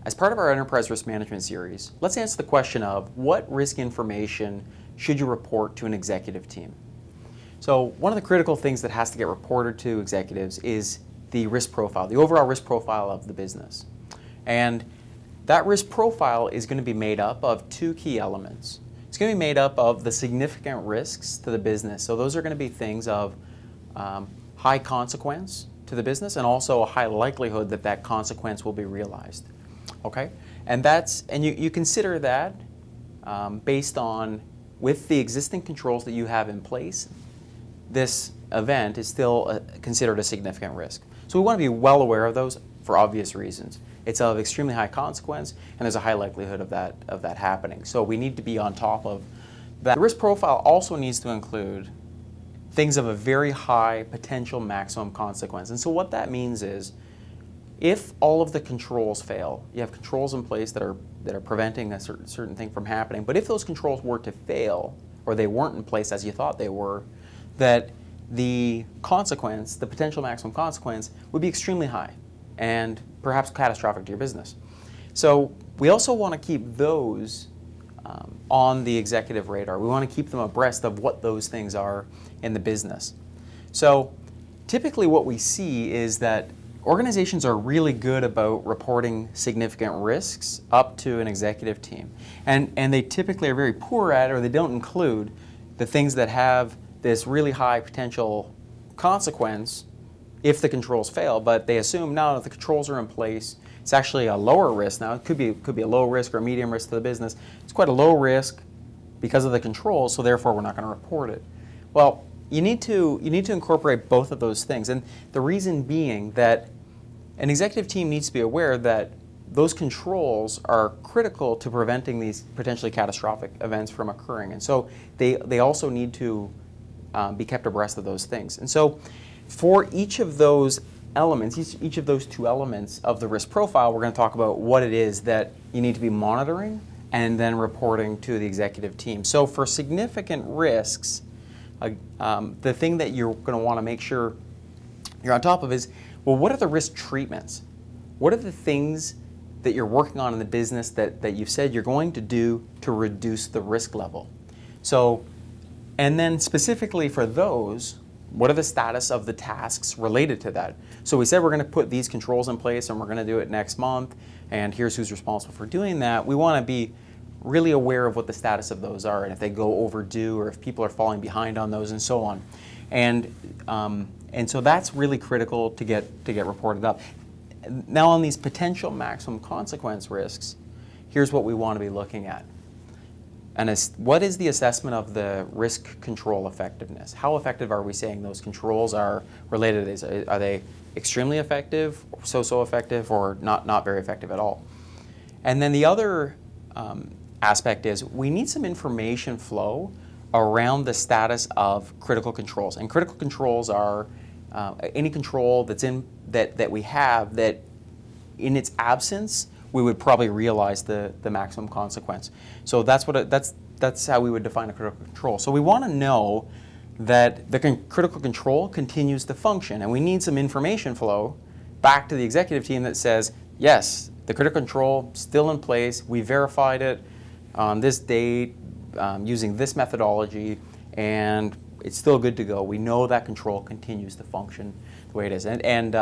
As part of our enterprise risk management series, let's answer the question of what risk information should you report to an executive team? So one of the critical things that has to get reported to executives is the risk profile, the overall risk profile of the business. And that risk profile is going to be made up of two key elements. It's going to be made up of the significant risks to the business. So those are going to be things of high consequence to the business and also a high likelihood that that consequence will be realized. Okay? And you consider that based on, with the existing controls that you have in place, this event is still considered a significant risk. So we want to be well aware of those for obvious reasons. It's of extremely high consequence, and there's a high likelihood of that happening. So we need to be on top of that. The risk profile also needs to include things of a very high potential maximum consequence. And so what that means is, if all of the controls fail, you have controls in place that are preventing a certain thing from happening, but if those controls were to fail, or they weren't in place as you thought they were, that the consequence, the potential maximum consequence, would be extremely high and perhaps catastrophic to your business. So we also want to keep those on the executive radar. We want to keep them abreast of what those things are in the business. So typically what we see is that organizations are really good about reporting significant risks up to an executive team. And they typically are very poor at, or they don't include, the things that have this really high potential consequence if the controls fail, but they assume now that the controls are in place, it's actually a lower risk now. It could be a low risk or a medium risk to the business. It's quite a low risk because of the controls, so therefore we're not going to report it. Well, you need to incorporate both of those things, and the reason being that an executive team needs to be aware that those controls are critical to preventing these potentially catastrophic events from occurring, and so they also need to be kept abreast of those things. And so for each of those elements, each of those two elements of the risk profile, we're going to talk about what it is that you need to be monitoring and then reporting to the executive team. So for significant risks, the thing that you're going to want to make sure you're on top of is, well, what are the risk treatments? What are the things that you're working on in the business that you've said you're going to do to reduce the risk level? So, and then specifically for those, what are the status of the tasks related to that? So we said we're going to put these controls in place and we're going to do it next month, and here's who's responsible for doing that. We want to be really aware of what the status of those are, and if they go overdue or if people are falling behind on those and so on. And so that's really critical to get reported up. Now on these potential maximum consequence risks, here's what we want to be looking at. And what is the assessment of the risk control effectiveness? How effective are we saying those controls are related to this? Are they extremely effective, so effective, or not very effective at all? And then the other aspect is we need some information flow around the status of critical controls. And critical controls are any control that we have that in its absence we would probably realize the maximum consequence. So that's how we would define a critical control. So we want to know that the critical control continues to function, and we need some information flow back to the executive team that says, yes, the critical control still in place, we verified it on this date using this methodology, and it's still good to go. We know that control continues to function the way it is. And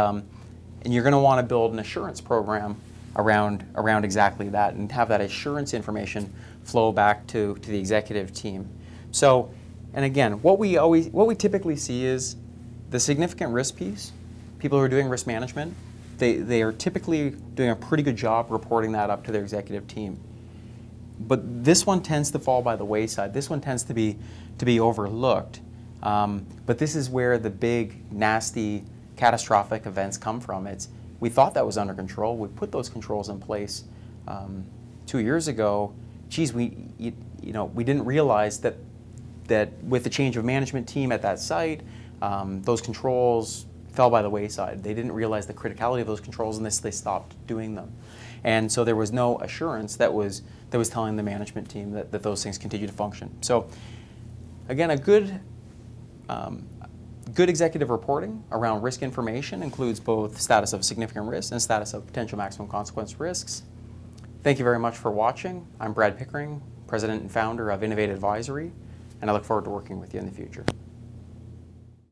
you're going to want to build an assurance program around exactly that and have that assurance information flow back to the executive team. So, and again, what we typically see is the significant risk piece. People who are doing risk management, they are typically doing a pretty good job reporting that up to their executive team. But this one tends to fall by the wayside. This one tends to be overlooked. But this is where the big, nasty, catastrophic events come from. We thought that was under control. We put those controls in place 2 years ago. Geez, we didn't realize that with the change of management team at that site, those controls fell by the wayside. They didn't realize the criticality of those controls, and they stopped doing them. And so there was no assurance that was telling the management team that those things continue to function. So again, a good executive reporting around risk information includes both status of significant risk and status of potential maximum consequence risks. Thank you very much for watching. I'm Brad Pickering, President and Founder of Innovate Advisory, and I look forward to working with you in the future.